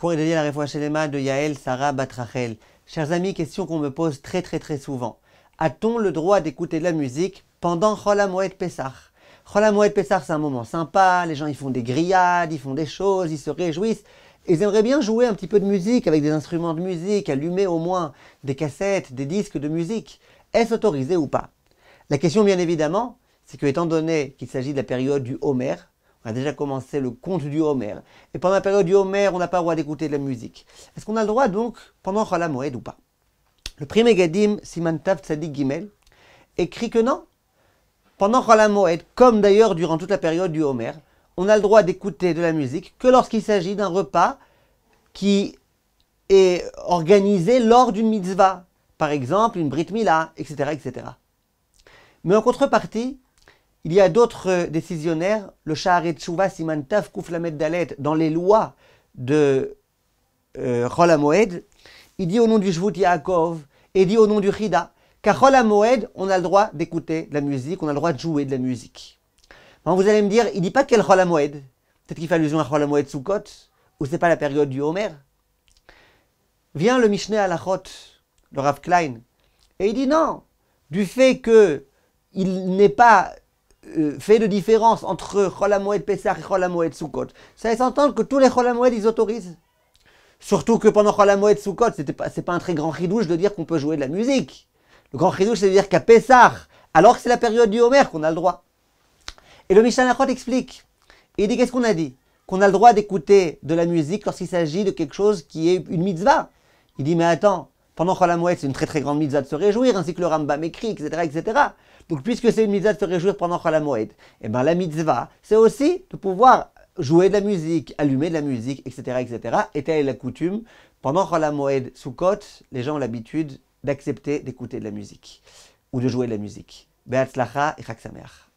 Cours est dédié à la Refoua Shelema de Yael Sarah Bat Rachel. Chers amis, question qu'on me pose très souvent. A-t-on le droit d'écouter de la musique pendant Chol HaMoed Pessah? Chol HaMoed Pessah, c'est un moment sympa, les gens ils font des grillades, ils font des choses, ils se réjouissent. Et ils aimeraient bien jouer un petit peu de musique avec des instruments de musique, allumer au moins des cassettes, des disques de musique. Est-ce autorisé ou pas? La question, bien évidemment, c'est que étant donné qu'il s'agit de la période du Homer, on a déjà commencé le conte du Homer, et pendant la période du Homer, on n'a pas le droit d'écouter de la musique. Est-ce qu'on a le droit donc pendant Chol HaMoed ou pas? Le Pri Megadim, Siman Tav Tzadik Gimel, écrit que non. Pendant Chol HaMoed, comme d'ailleurs durant toute la période du Homer, on a le droit d'écouter de la musique que lorsqu'il s'agit d'un repas qui est organisé lors d'une mitzvah. Par exemple, une Brit Mila, etc. Mais en contrepartie, il y a d'autres décisionnaires, le Sha'arei Tshuva Siman Tav Kuf Lamed Dalet, dans les lois de Chol HaMoed, il dit au nom du Shvut Yaakov, et dit au nom du Chida, qu'à Chol HaMoed, on a le droit d'écouter de la musique, on a le droit de jouer de la musique. Alors vous allez me dire, il ne dit pas quel Chol HaMoed. Peut-être qu'il fait allusion à Chol HaMoed Sukkot, ou c'est pas la période du Homer. Vient le Mishneh Halachot, le Rav Klein, et il dit non, du fait qu'il n'est pas fait de différence entre Chol HaMoed Pessah et Chol HaMoed Sukkot, ça laisse entendre que tous les Chol HaMoed ils autorisent. Surtout que pendant Chol HaMoed Sukkot, c'est pas un très grand chidouche de dire qu'on peut jouer de la musique. Le grand chidouche, c'est de dire qu'à Pessah, alors que c'est la période du Homer, qu'on a le droit. Et le Mishneh Halachot explique. Et il dit, qu'est-ce qu'on a dit? Qu'on a le droit d'écouter de la musique lorsqu'il s'agit de quelque chose qui est une mitzvah. Il dit, mais attends, pendant Chol HaMoed, c'est une très grande mitzvah de se réjouir, ainsi que le Rambam écrit, etc. Donc, puisque c'est une mitzvah de se réjouir pendant Chol HaMoed, eh bien, la mitzvah, c'est aussi de pouvoir jouer de la musique, allumer de la musique, etc. Et telle est la coutume. Pendant Chol HaMoed Sukkot, les gens ont l'habitude d'accepter d'écouter de la musique, ou de jouer de la musique. Be'atzlacha et Chag Sameach.